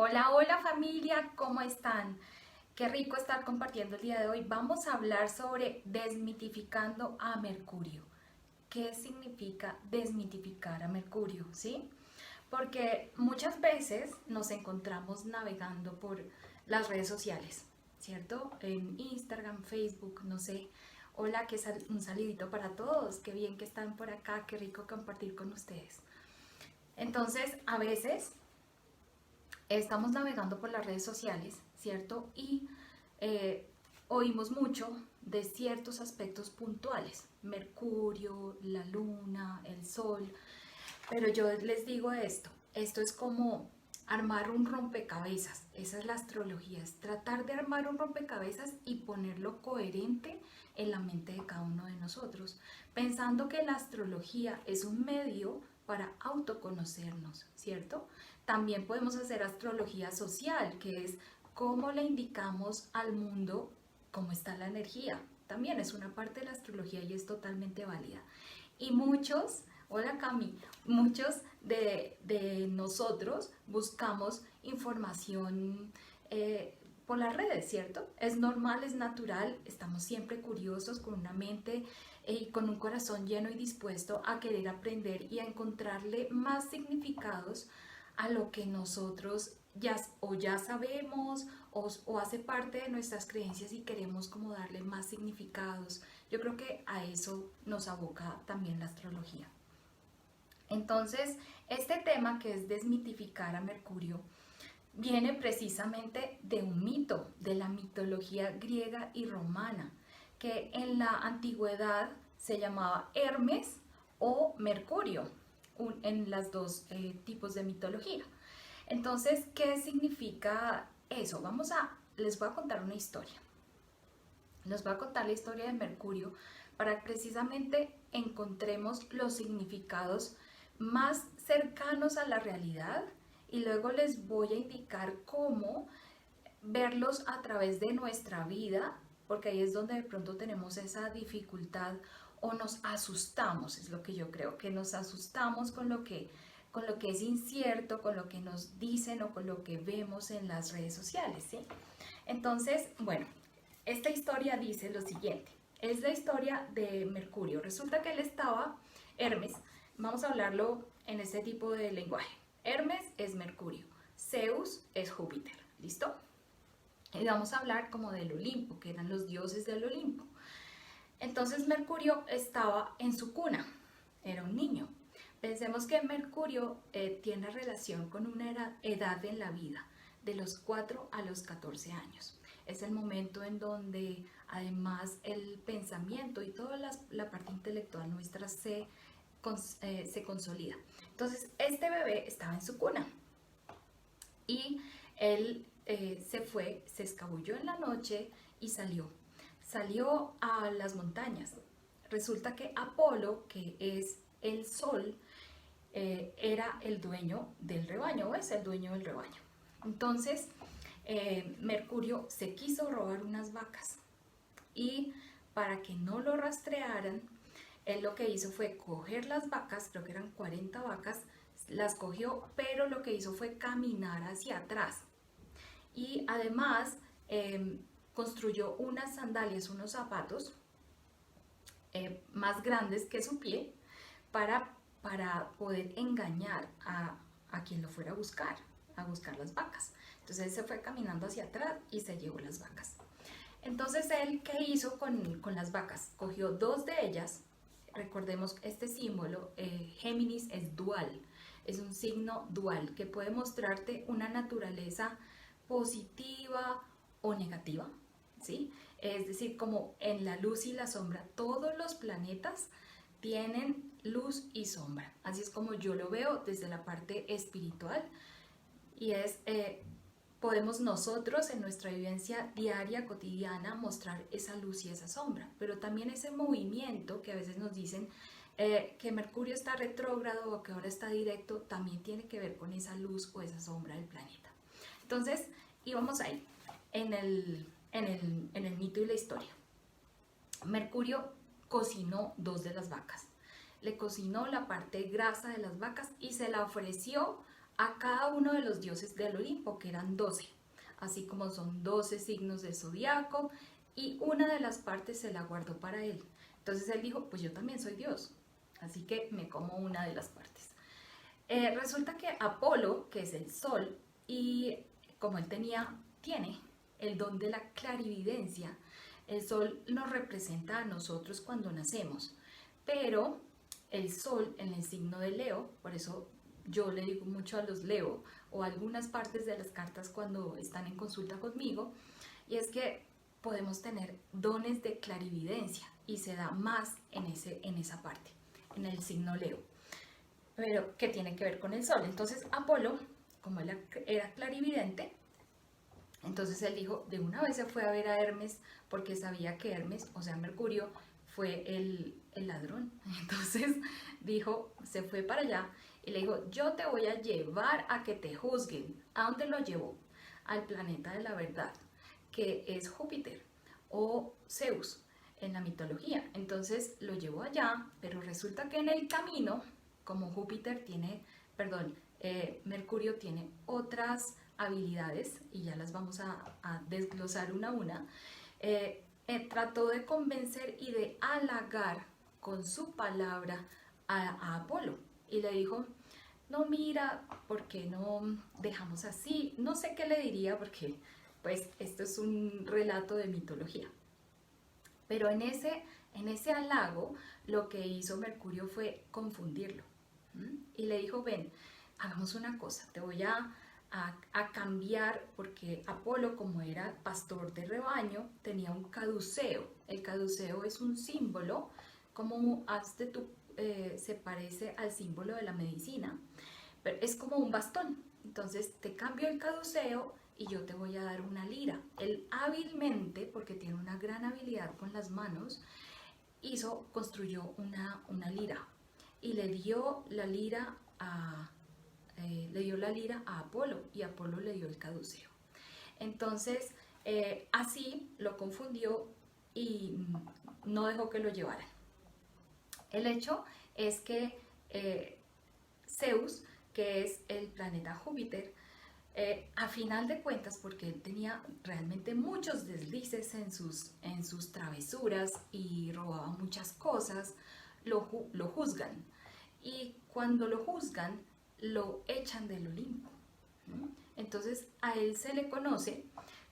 Hola, hola familia, ¿cómo están? Qué rico estar compartiendo el día de hoy. Vamos a hablar sobre desmitificando a Mercurio. ¿Qué significa desmitificar a Mercurio? ¿Sí? Porque muchas veces nos encontramos navegando por las redes sociales, ¿cierto? En Instagram, Facebook, no sé. Hola, un saludito para todos. Qué bien que están por acá, qué rico compartir con ustedes. Entonces, a veces estamos navegando por las redes sociales, ¿cierto? Y eh, oímos mucho de ciertos aspectos puntuales, Mercurio, la luna, el sol, pero yo les digo esto es como armar un rompecabezas, esa es la astrología, es tratar de armar un rompecabezas y ponerlo coherente en la mente de cada uno de nosotros, pensando que la astrología es un medio para autoconocernos, ¿cierto? También podemos hacer astrología social, que es cómo le indicamos al mundo cómo está la energía. También es una parte de la astrología y es totalmente válida. Y muchos, hola Cami, muchos de nosotros buscamos información por las redes, ¿cierto? Es normal, es natural, estamos siempre curiosos con una mente y con un corazón lleno y dispuesto a querer aprender y a encontrarle más significados a lo que nosotros ya sabemos o hace parte de nuestras creencias y queremos como darle más significados. Yo creo que a eso nos aboca también la astrología. Entonces, este tema que es desmitificar a Mercurio viene precisamente de un mito, de la mitología griega y romana, que en la antigüedad se llamaba Hermes o Mercurio, en las dos tipos de mitología. Entonces, ¿qué significa eso? Les voy a contar una historia. Les voy a contar la historia de Mercurio para que precisamente encontremos los significados más cercanos a la realidad y luego les voy a indicar cómo verlos a través de nuestra vida, porque ahí es donde de pronto tenemos esa dificultad o nos asustamos, es lo que yo creo, que nos asustamos con lo que es incierto, con lo que nos dicen o con lo que vemos en las redes sociales, ¿sí? Entonces, bueno, esta historia dice lo siguiente, es la historia de Mercurio. Resulta que él estaba, Hermes, vamos a hablarlo en este tipo de lenguaje. Hermes es Mercurio, Zeus es Júpiter, ¿listo? Y vamos a hablar como del Olimpo, que eran los dioses del Olimpo. Entonces Mercurio estaba en su cuna, era un niño. Pensemos que Mercurio tiene relación con una edad en la vida, de los 4 a los 14 años. Es el momento en donde además el pensamiento y toda la parte intelectual nuestra se consolida. Entonces este bebé estaba en su cuna y él se escabulló en la noche y salió a las montañas. Resulta que Apolo, que es el sol, era el dueño del rebaño, o es el dueño del rebaño. Entonces, Mercurio se quiso robar unas vacas y para que no lo rastrearan, él lo que hizo fue coger las vacas, creo que eran 40 vacas, las cogió, pero lo que hizo fue caminar hacia atrás. Y además construyó unas sandalias, unos zapatos más grandes que su pie para poder engañar a quien lo fuera a buscar las vacas. Entonces él se fue caminando hacia atrás y se llevó las vacas. Entonces él, ¿qué hizo con las vacas? Cogió dos de ellas, recordemos este símbolo, Géminis es dual, es un signo dual que puede mostrarte una naturaleza positiva o negativa, ¿sí? Es decir, como en la luz y la sombra, todos los planetas tienen luz y sombra. Así es como yo lo veo desde la parte espiritual y podemos nosotros en nuestra vivencia diaria, cotidiana, mostrar esa luz y esa sombra, pero también ese movimiento que a veces nos dicen que Mercurio está retrógrado o que ahora está directo, también tiene que ver con esa luz o esa sombra del planeta. Entonces, íbamos ahí, en el mito y la historia. Mercurio cocinó dos de las vacas. Le cocinó la parte grasa de las vacas y se la ofreció a cada uno de los dioses del Olimpo, que eran 12, así como son 12 signos del zodiaco, y una de las partes se la guardó para él. Entonces él dijo, pues yo también soy Dios, así que me como una de las partes. Resulta que Apolo, que es el sol, y como él tiene el don de la clarividencia, el sol nos representa a nosotros cuando nacemos, pero el sol en el signo de Leo, por eso yo le digo mucho a los Leo o algunas partes de las cartas cuando están en consulta conmigo, y es que podemos tener dones de clarividencia y se da más en esa parte, en el signo Leo, pero que tiene que ver con el sol. Entonces Apolo, como él era clarividente, entonces él dijo, de una vez se fue a ver a Hermes porque sabía que Hermes, o sea, Mercurio, fue el ladrón. Entonces dijo, se fue para allá y le dijo, yo te voy a llevar a que te juzguen. ¿A dónde lo llevó? Al planeta de la verdad, que es Júpiter o Zeus en la mitología. Entonces lo llevó allá, pero resulta que en el camino, como Júpiter tiene, perdón, Mercurio tiene otras habilidades, y ya las vamos a desglosar una a una, trató de convencer y de halagar con su palabra a Apolo, y le dijo, no, mira, ¿por qué no dejamos así? No sé qué le diría porque pues esto es un relato de mitología. Pero en ese halago lo que hizo Mercurio fue confundirlo. Y le dijo, ven, hagamos una cosa, te voy a cambiar, porque Apolo, como era pastor de rebaño, tenía un caduceo. El caduceo es un símbolo, como hazte tú, se parece al símbolo de la medicina, pero es como un bastón. Entonces te cambio el caduceo y yo te voy a dar una lira. Él hábilmente, porque tiene una gran habilidad con las manos, construyó una lira y le dio la lira a Apolo, y Apolo le dio el caduceo. Entonces, así lo confundió y no dejó que lo llevaran. El hecho es que Zeus, que es el planeta Júpiter, a final de cuentas, porque él tenía realmente muchos deslices en sus travesuras y robaba muchas cosas, lo juzgan. Y cuando lo juzgan, lo echan del Olimpo. Entonces a él se le conoce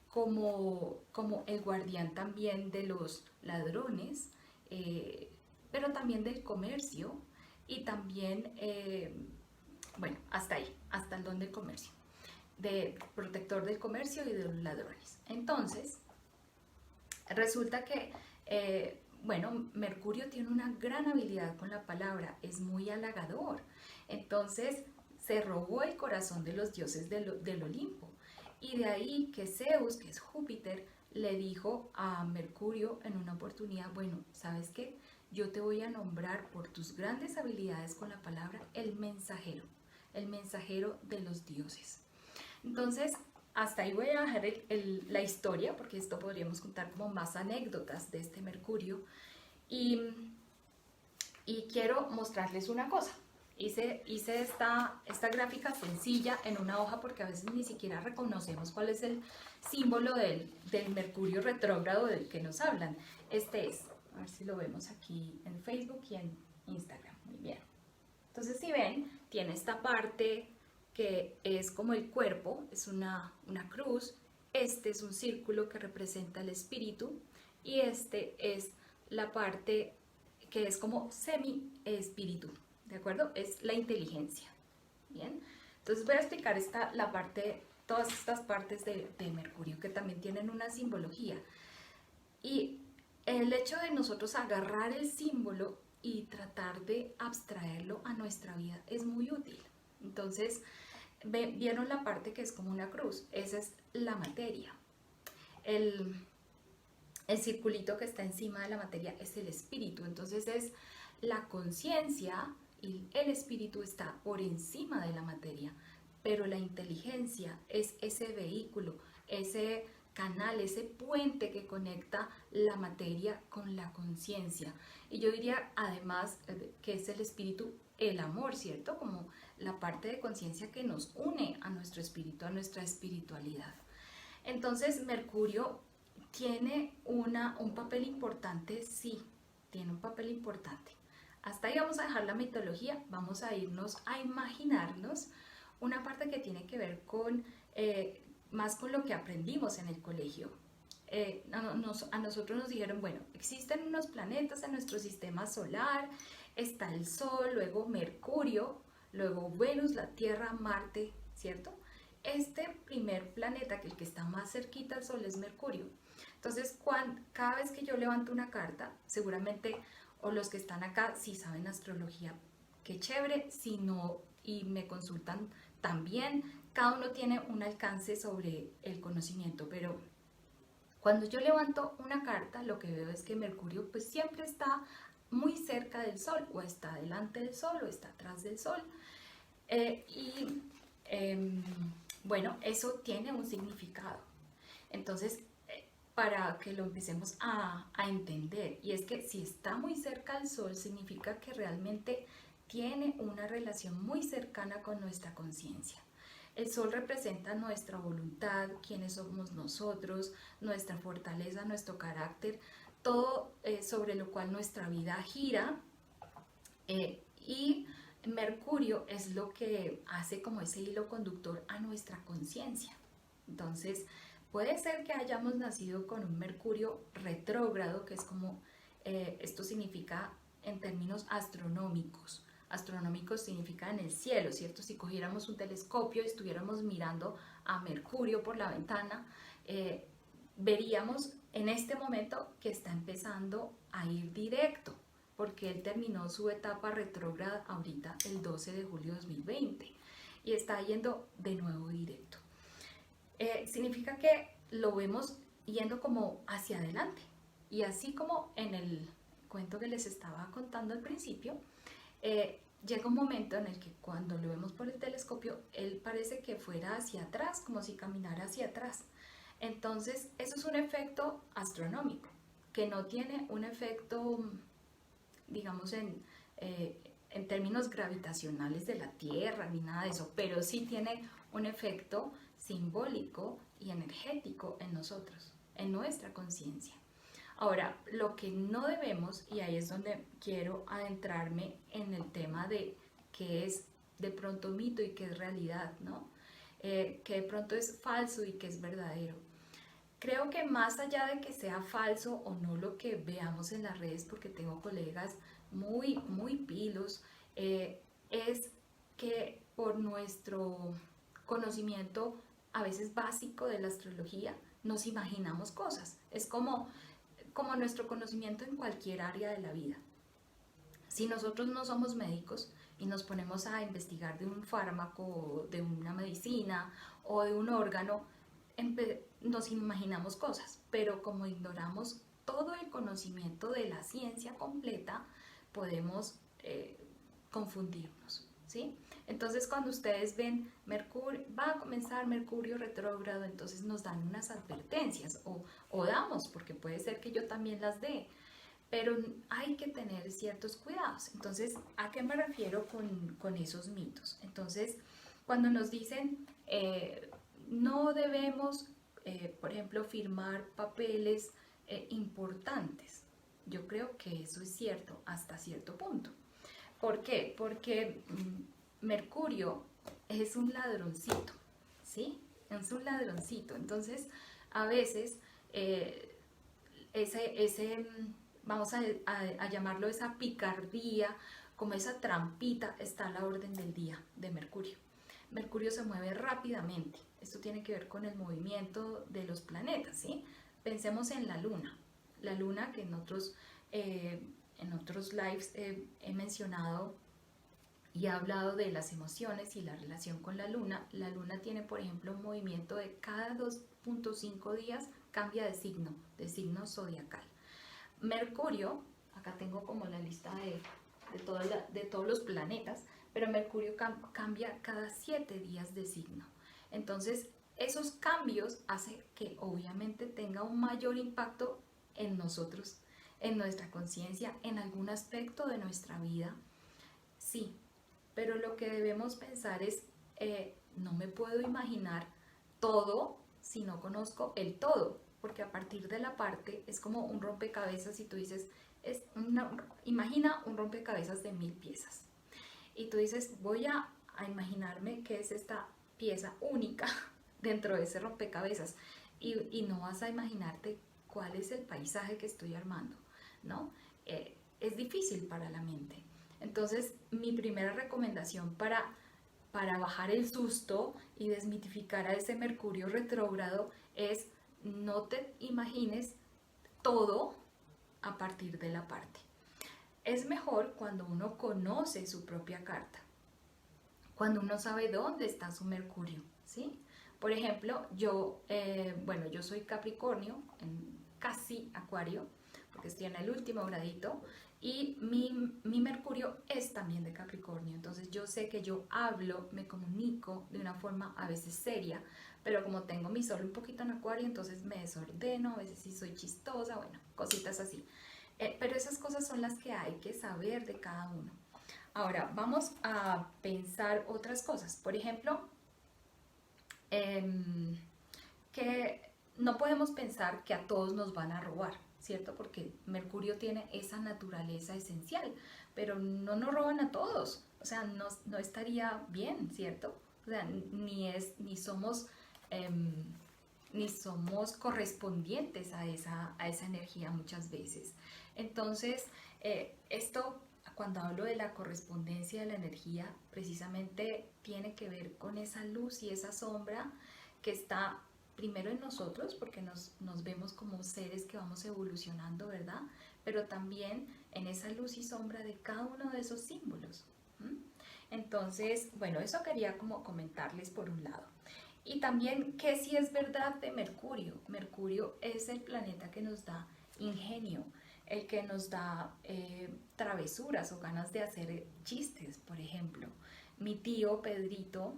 como el guardián también de los ladrones, pero también del comercio, y también, bueno, hasta ahí, hasta el don del comercio, de protector del comercio y de los ladrones. Entonces, resulta que, bueno, Mercurio tiene una gran habilidad con la palabra, es muy halagador. Entonces, se robó el corazón de los dioses del Olimpo. Y de ahí que Zeus, que es Júpiter, le dijo a Mercurio en una oportunidad, bueno, ¿sabes qué? Yo te voy a nombrar por tus grandes habilidades con la palabra el mensajero de los dioses. Entonces, hasta ahí voy a dejar la historia, porque esto podríamos contar como más anécdotas de este Mercurio. Y quiero mostrarles una cosa. Hice esta gráfica sencilla en una hoja, porque a veces ni siquiera reconocemos cuál es el símbolo del Mercurio retrógrado del que nos hablan. Este es, a ver si lo vemos aquí en Facebook y en Instagram. Muy bien. Entonces, si ven, tiene esta parte que es como el cuerpo, es una cruz. Este es un círculo que representa el espíritu, y este es la parte que es como semi-espíritu, ¿de acuerdo? Es la inteligencia. Bien, entonces voy a explicar todas estas partes de Mercurio, que también tienen una simbología. Y el hecho de nosotros agarrar el símbolo y tratar de abstraerlo a nuestra vida es muy útil. Entonces, vieron la parte que es como una cruz, esa es la materia. El circulito que está encima de la materia es el espíritu. Entonces es la conciencia, y el espíritu está por encima de la materia, pero la inteligencia es ese vehículo, ese canal, ese puente que conecta la materia con la conciencia. Y yo diría además que es el espíritu, el amor, ¿cierto? Como la parte de conciencia que nos une a nuestro espíritu, a nuestra espiritualidad. Entonces, Mercurio tiene un papel importante, sí, tiene un papel importante. Hasta ahí vamos a dejar la mitología, vamos a irnos a imaginarnos una parte que tiene que ver con más con lo que aprendimos en el colegio. A nosotros nos dijeron, bueno, existen unos planetas en nuestro sistema solar, está el Sol, luego Mercurio, luego Venus, la Tierra, Marte, ¿cierto? Este primer planeta, que el que está más cerquita al Sol, es Mercurio. Entonces, cada vez que yo levanto una carta, seguramente, o los que están acá, si saben astrología, qué chévere, si no, y me consultan también, cada uno tiene un alcance sobre el conocimiento, pero cuando yo levanto una carta, lo que veo es que Mercurio pues siempre está muy cerca del Sol, o está delante del Sol, o está atrás del Sol. Y bueno, eso tiene un significado. Entonces, para que lo empecemos a entender, y es que si está muy cerca del Sol, significa que realmente tiene una relación muy cercana con nuestra conciencia. El Sol representa nuestra voluntad, quiénes somos nosotros, nuestra fortaleza, nuestro carácter, todo sobre lo cual nuestra vida gira, y Mercurio es lo que hace como ese hilo conductor a nuestra conciencia. Entonces, puede ser que hayamos nacido con un Mercurio retrógrado, que es como, esto significa en términos astronómicos. Astronómicos significa en el cielo, ¿cierto? Si cogiéramos un telescopio y estuviéramos mirando a Mercurio por la ventana, veríamos en este momento que está empezando a ir directo, porque él terminó su etapa retrógrada ahorita el 12 de julio de 2020 y está yendo de nuevo directo. Significa que lo vemos yendo como hacia adelante, y así como en el cuento que les estaba contando al principio, llega un momento en el que cuando lo vemos por el telescopio, él parece que fuera hacia atrás, como si caminara hacia atrás. Entonces, eso es un efecto astronómico, que no tiene un efecto, digamos, en términos gravitacionales de la Tierra, ni nada de eso, pero sí tiene un efecto simbólico y energético en nosotros, en nuestra conciencia. Ahora, lo que no debemos, y ahí es donde quiero adentrarme en el tema de qué es de pronto mito y qué es realidad, ¿no? Que de pronto es falso y qué es verdadero. Creo que más allá de que sea falso o no lo que veamos en las redes, porque tengo colegas muy pilos, es que por nuestro conocimiento a veces básico de la astrología nos imaginamos cosas. Es como nuestro conocimiento en cualquier área de la vida. Si nosotros no somos médicos y nos ponemos a investigar de un fármaco, de una medicina o de un órgano, nos imaginamos cosas, pero como ignoramos todo el conocimiento de la ciencia completa, podemos confundirnos, ¿sí? Entonces, cuando ustedes ven Mercurio, va a comenzar Mercurio retrógrado, entonces nos dan unas advertencias, o damos, porque puede ser que yo también las dé, pero hay que tener ciertos cuidados. Entonces, ¿a qué me refiero con esos mitos? Entonces, cuando nos dicen no debemos, por ejemplo, firmar papeles importantes, yo creo que eso es cierto hasta cierto punto. ¿Por qué? Porque Mercurio es un ladroncito, ¿sí? Es un ladroncito. Entonces, a veces, vamos a llamarlo esa picardía, como esa trampita, está a la orden del día de Mercurio. Mercurio se mueve rápidamente. Esto tiene que ver con el movimiento de los planetas, ¿sí? Pensemos en la Luna. La Luna, que en otros lives he mencionado y he hablado de las emociones y la relación con la Luna. La Luna tiene, por ejemplo, un movimiento de cada 2.5 días, cambia de signo zodiacal. Mercurio, acá tengo como la lista de todos los planetas, pero Mercurio cambia cada 7 días de signo. Entonces, esos cambios hacen que obviamente tenga un mayor impacto en nosotros, en nuestra conciencia, en algún aspecto de nuestra vida. Sí, pero lo que debemos pensar es, no me puedo imaginar todo si no conozco el todo, porque a partir de la parte es como un rompecabezas y tú dices, imagina un rompecabezas de 1000 piezas y tú dices, voy a imaginarme qué es esta pieza única dentro de ese rompecabezas y no vas a imaginarte cuál es el paisaje que estoy armando, ¿no? Es difícil para la mente. Entonces, mi primera recomendación para bajar el susto y desmitificar a ese Mercurio retrógrado es no te imagines todo a partir de la parte. Es mejor cuando uno conoce su propia carta, cuando uno sabe dónde está su Mercurio, ¿sí? Por ejemplo, yo soy Capricornio, casi Acuario, porque estoy en el último gradito, y mi Mercurio es también de Capricornio, entonces yo sé que yo hablo, me comunico de una forma a veces seria, pero como tengo mi sol un poquito en Acuario, entonces me desordeno, a veces sí soy chistosa, bueno, cositas así. Pero esas cosas son las que hay que saber de cada uno. Ahora, vamos a pensar otras cosas. Por ejemplo, que no podemos pensar que a todos nos van a robar, ¿cierto? Porque Mercurio tiene esa naturaleza esencial, pero no nos roban a todos. O sea, no estaría bien, ¿cierto? O sea, ni somos... ni somos correspondientes a esa energía muchas veces. Entonces, esto, cuando hablo de la correspondencia de la energía, precisamente tiene que ver con esa luz y esa sombra que está primero en nosotros, porque nos vemos como seres que vamos evolucionando, ¿verdad? Pero también en esa luz y sombra de cada uno de esos símbolos. ¿Mm? Entonces, bueno, eso quería como comentarles por un lado. Y también que sí es verdad de Mercurio. Mercurio es el planeta que nos da ingenio, el que nos da travesuras o ganas de hacer chistes, por ejemplo. Mi tío Pedrito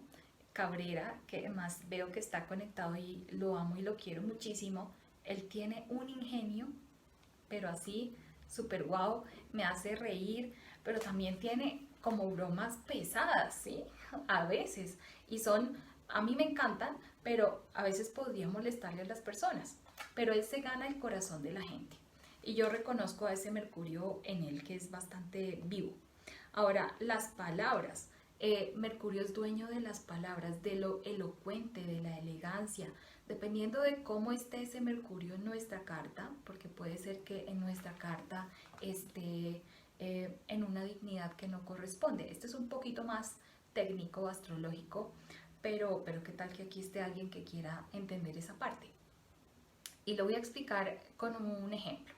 Cabrera, que más veo que está conectado y lo amo y lo quiero muchísimo, él tiene un ingenio, pero así, súper guau, me hace reír, pero también tiene como bromas pesadas, ¿sí? A veces. Y a mí me encantan, pero a veces podría molestarle a las personas. Pero él se gana el corazón de la gente. Y yo reconozco a ese Mercurio en él que es bastante vivo. Ahora, las palabras. Mercurio es dueño de las palabras, de lo elocuente, de la elegancia, dependiendo de cómo esté ese Mercurio en nuestra carta, porque puede ser que en nuestra carta esté en una dignidad que no corresponde. Este es un poquito más técnico, astrológico, pero qué tal que aquí esté alguien que quiera entender esa parte. Y lo voy a explicar con un ejemplo.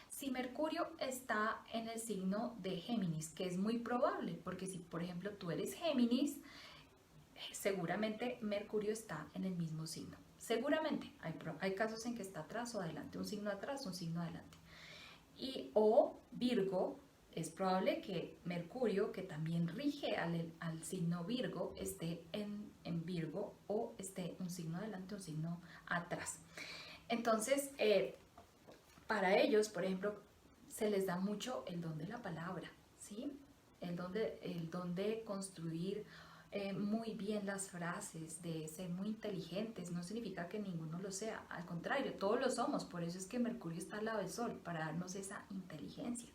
Si Mercurio está en el signo de Géminis, que es muy probable, porque si por ejemplo tú eres Géminis, seguramente Mercurio está en el mismo signo. Seguramente, hay casos en que está atrás o adelante, un signo atrás, un signo adelante. O Virgo, es probable que Mercurio, que también rige al signo Virgo, esté en Virgo o esté un signo adelante, un signo atrás. Entonces, para ellos, por ejemplo, se les da mucho el don de la palabra, ¿sí? El don de construir muy bien las frases, de ser muy inteligentes. No significa que ninguno lo sea, al contrario, todos lo somos. Por eso es que Mercurio está al lado del Sol, para darnos esa inteligencia.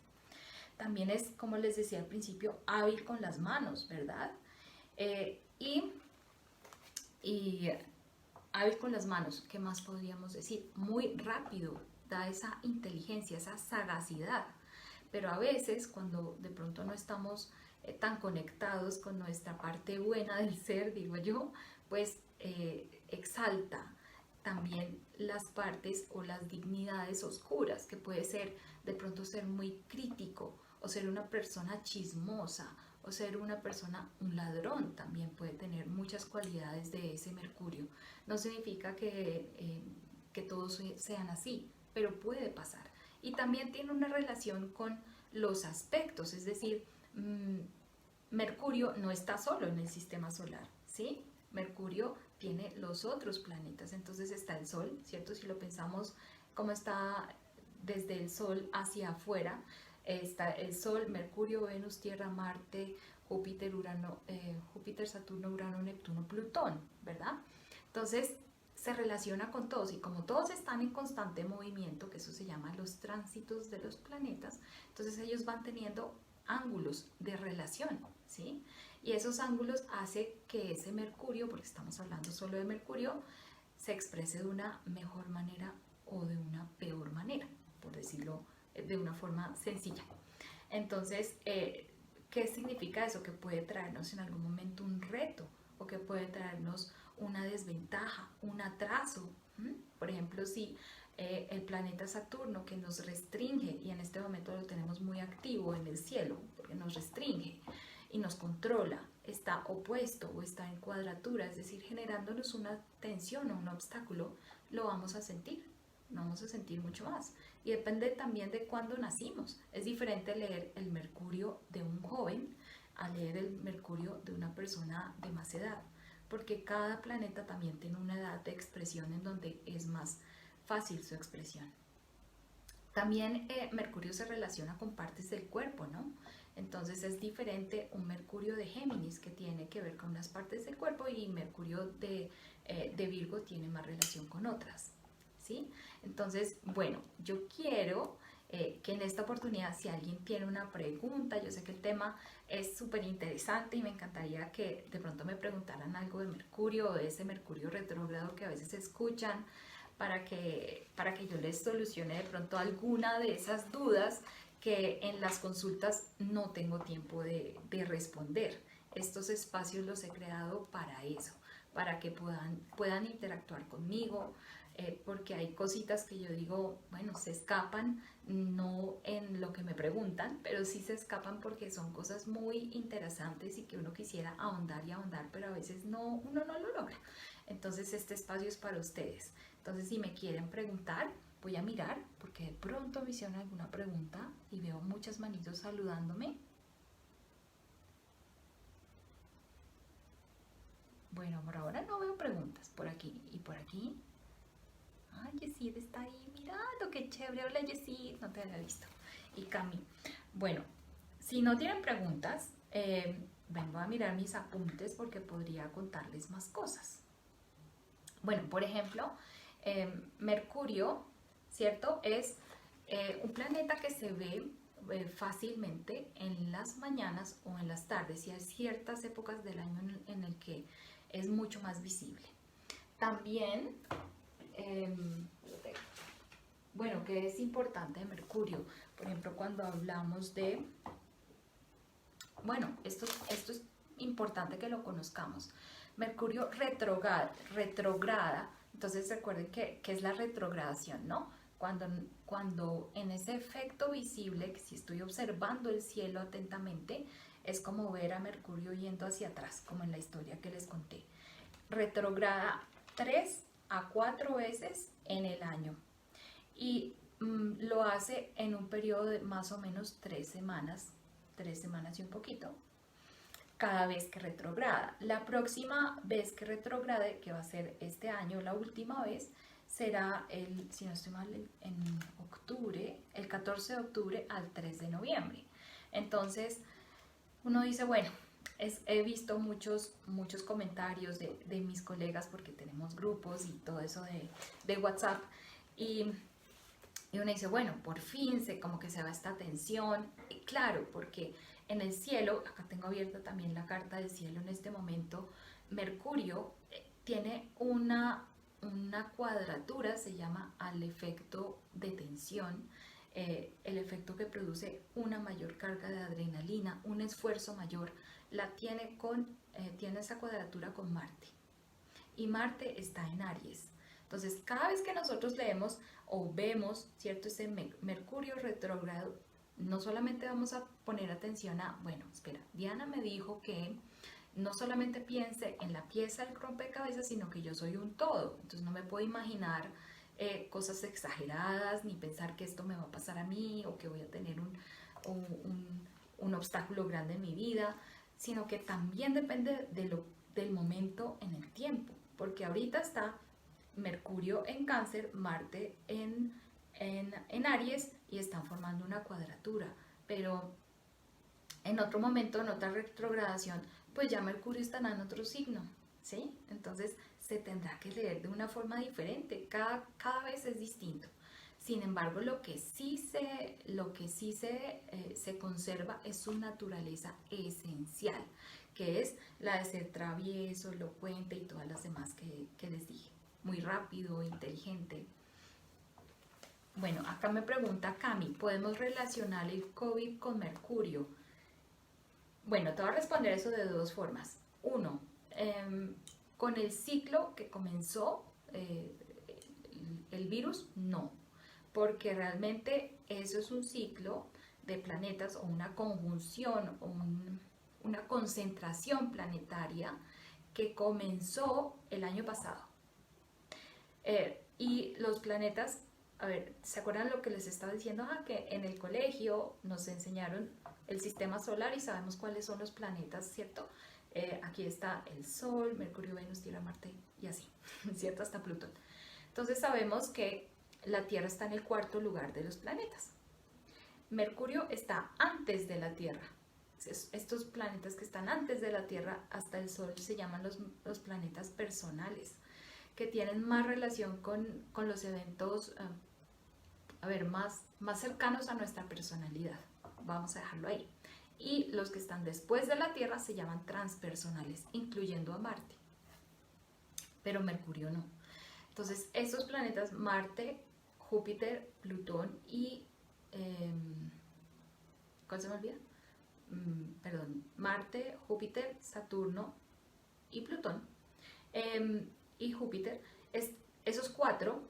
También es, como les decía al principio, hábil con las manos, ¿verdad? Y hábil con las manos, ¿qué más podríamos decir? Muy rápido, da esa inteligencia, esa sagacidad. Pero a veces, cuando de pronto no estamos tan conectados con nuestra parte buena del ser, digo yo, pues exalta también las partes o las dignidades oscuras, que puede ser de pronto ser muy crítico o ser una persona chismosa o ser una persona, un ladrón también puede tener muchas cualidades de ese Mercurio. No significa que todos sean así, pero puede pasar. Y también tiene una relación con los aspectos, es decir, Mercurio no está solo en el sistema solar, ¿sí? Mercurio tiene los otros planetas, entonces está el Sol, ¿cierto? Si lo pensamos como está desde el Sol hacia afuera, está el Sol, Mercurio, Venus, Tierra, Marte, Júpiter, Urano, Júpiter, Saturno, Urano, Neptuno, Plutón, ¿verdad? Entonces se relaciona con todos y como todos están en constante movimiento, que eso se llama los tránsitos de los planetas, entonces ellos van teniendo ángulos de relación, ¿sí? Y esos ángulos hacen que ese Mercurio, porque estamos hablando solo de Mercurio, se exprese de una mejor manera o de una peor manera, por decirlo de una forma sencilla. Entonces, ¿qué significa eso? Que puede traernos en algún momento un reto o que puede traernos una desventaja, un atraso. Por ejemplo, si el planeta Saturno que nos restringe, y en este momento lo tenemos muy activo en el cielo, porque nos restringe y nos controla, está opuesto o está en cuadratura, es decir, generándonos una tensión o un obstáculo, lo vamos a sentir, mucho más. Y depende también de cuándo nacimos. Es diferente leer el Mercurio de un joven a leer el Mercurio de una persona de más edad, porque cada planeta también tiene una edad de expresión en donde es más fácil su expresión. También Mercurio se relaciona con partes del cuerpo, ¿no? Entonces es diferente un Mercurio de Géminis que tiene que ver con unas partes del cuerpo y Mercurio de Virgo tiene más relación con otras, ¿sí? Entonces, bueno, yo quiero que en esta oportunidad, si alguien tiene una pregunta, yo sé que el tema es súper interesante y me encantaría que de pronto me preguntaran algo de Mercurio o de ese Mercurio retrógrado que a veces escuchan, para que yo les solucione de pronto alguna de esas dudas que en las consultas no tengo tiempo de responder. Estos espacios los he creado para eso, para que puedan interactuar conmigo, porque hay cositas que yo digo, bueno, se escapan, no en lo que me preguntan, pero sí se escapan porque son cosas muy interesantes y que uno quisiera ahondar y ahondar, pero a veces uno no lo logra. Entonces este espacio es para ustedes. Entonces si me quieren preguntar, voy a mirar, porque de pronto me hicieron alguna pregunta y veo muchas manitos saludándome. Bueno, por ahora no veo preguntas por aquí y por aquí. Ay, Yesid está ahí mirando, qué chévere. Hola, Yesid, no te había visto. Y Cami. Bueno, si no tienen preguntas, vengo a mirar mis apuntes porque podría contarles más cosas. Bueno, por ejemplo, Mercurio, ¿cierto? Es un planeta que se ve fácilmente en las mañanas o en las tardes, y hay ciertas épocas del año en el que es mucho más visible. También, bueno, que es importante de Mercurio, por ejemplo, cuando hablamos de, bueno, esto es importante que lo conozcamos. Mercurio retrograda, entonces recuerden que es la retrogradación, ¿no? Cuando en ese efecto visible, que si estoy observando el cielo atentamente, es como ver a Mercurio yendo hacia atrás, como en la historia que les conté. Retrograda 3 a 4 veces en el año y lo hace en un periodo de más o menos 3 semanas y un poquito, cada vez que retrograda. La próxima vez que retrograde, que va a ser este año, la última vez, será si no estoy mal, en octubre, el 14 de octubre al 3 de noviembre. Entonces, uno dice, bueno, he visto muchos comentarios de mis colegas, porque tenemos grupos y todo eso de WhatsApp, y uno dice, bueno, por fin como que se va esta tensión. Y claro, porque en el cielo, acá tengo abierta también la carta del cielo en este momento, Mercurio tiene una cuadratura, se llama al efecto de tensión, el efecto que produce una mayor carga de adrenalina, un esfuerzo mayor, tiene esa cuadratura con Marte. Y Marte está en Aries. Entonces, cada vez que nosotros leemos o vemos, ¿cierto?, ese Mercurio retrógrado, no solamente vamos a poner atención a, bueno, espera, Diana me dijo que no solamente piense en la pieza del rompecabezas, sino que yo soy un todo. Entonces no me puedo imaginar cosas exageradas, ni pensar que esto me va a pasar a mí o que voy a tener un obstáculo grande en mi vida, sino que también depende del momento en el tiempo, porque ahorita está Mercurio en Cáncer, Marte en Aries, y están formando una cuadratura, pero En otro momento, en otra retrogradación, pues ya Mercurio estará en otro signo, ¿sí? Entonces se tendrá que leer de una forma diferente, cada vez es distinto. Sin embargo, se conserva es su naturaleza esencial, que es la de ser travieso, elocuente y todas las demás que les dije. Muy rápido, inteligente. Bueno, acá me pregunta Cami, ¿podemos relacionar el COVID con Mercurio? Bueno, te voy a responder eso de dos formas. Uno, con el ciclo que comenzó el virus, no, porque realmente eso es un ciclo de planetas o una conjunción o una concentración planetaria que comenzó el año pasado. Y los planetas, a ver, ¿se acuerdan lo que les estaba diciendo? Que en el colegio nos enseñaron el sistema solar y sabemos cuáles son los planetas, ¿cierto? Aquí está el Sol, Mercurio, Venus, Tierra, Marte y así, ¿cierto? Hasta Plutón. Entonces sabemos que la Tierra está en el cuarto lugar de los planetas. Mercurio está antes de la Tierra. Estos planetas que están antes de la Tierra hasta el Sol se llaman los planetas personales, que tienen más relación con los eventos, más cercanos a nuestra personalidad. Vamos a dejarlo ahí. Y los que están después de la Tierra se llaman transpersonales, incluyendo a Marte. Pero Mercurio no. Entonces, estos planetas, Marte, Júpiter, Plutón y... ¿cuál se me olvida? Marte, Júpiter, Saturno y Plutón. Y Júpiter, esos cuatro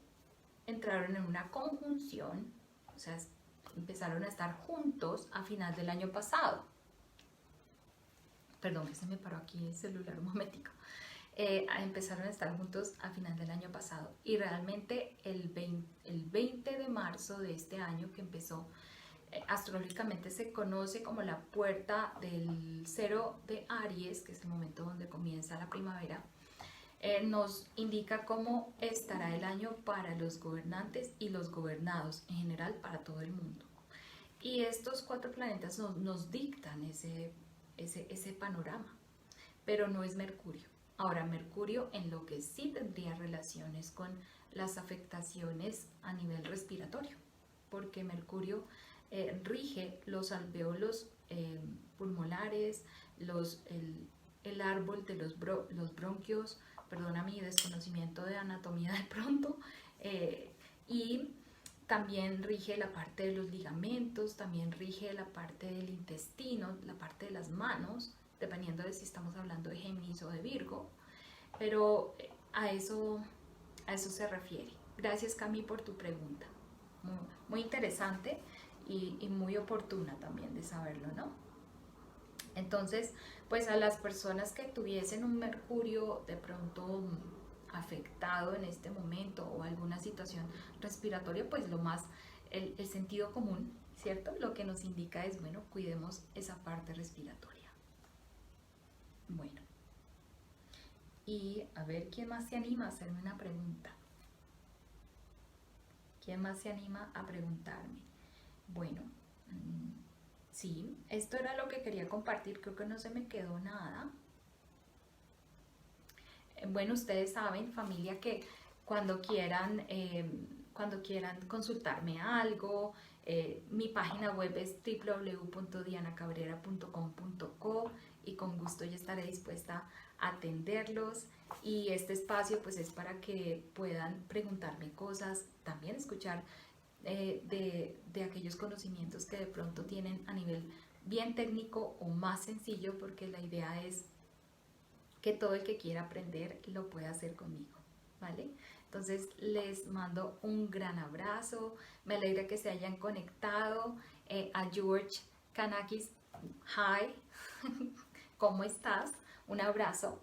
entraron en una conjunción, o sea, empezaron a estar juntos a final del año pasado. Perdón, que se me paró aquí el celular un momentico. Empezaron a estar juntos a final del año pasado y realmente el 20 de marzo de este año que empezó, astrológicamente se conoce como la puerta del cero de Aries, que es el momento donde comienza la primavera. Nos indica cómo estará el año para los gobernantes y los gobernados, en general para todo el mundo. Y estos cuatro planetas nos dictan ese panorama, pero no es Mercurio. Ahora, Mercurio en lo que sí tendría relaciones con las afectaciones a nivel respiratorio, porque Mercurio rige los alvéolos pulmonares, el árbol de los bronquios, perdona mi desconocimiento de anatomía de pronto, y también rige la parte de los ligamentos, también rige la parte del intestino, la parte de las manos, dependiendo de si estamos hablando de Géminis o de Virgo, pero a eso se refiere. Gracias, Cami, por tu pregunta. Muy interesante y muy oportuna también de saberlo, ¿no? Entonces, pues a las personas que tuviesen un Mercurio de pronto afectado en este momento o alguna situación respiratoria, pues el sentido común, ¿cierto? Lo que nos indica es, bueno, cuidemos esa parte respiratoria. Bueno, y a ver, ¿quién más se anima a hacerme una pregunta? ¿Quién más se anima a preguntarme? Bueno, sí, esto era lo que quería compartir, creo que no se me quedó nada. Bueno, ustedes saben, familia, que cuando quieran consultarme algo, mi página web es www.dianacabrera.com.co y con gusto yo estaré dispuesta a atenderlos. Y este espacio pues es para que puedan preguntarme cosas, también escuchar de aquellos conocimientos que de pronto tienen a nivel bien técnico o más sencillo, porque la idea es que todo el que quiera aprender lo pueda hacer conmigo, ¿vale? Entonces les mando un gran abrazo, me alegra que se hayan conectado. A George Kanakis, hi, ¿cómo estás? Un abrazo.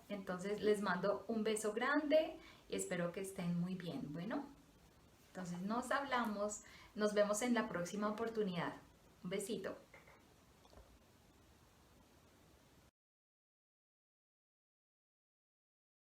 Entonces les mando un beso grande y espero que estén muy bien. Bueno, entonces nos hablamos, nos vemos en la próxima oportunidad. Un besito.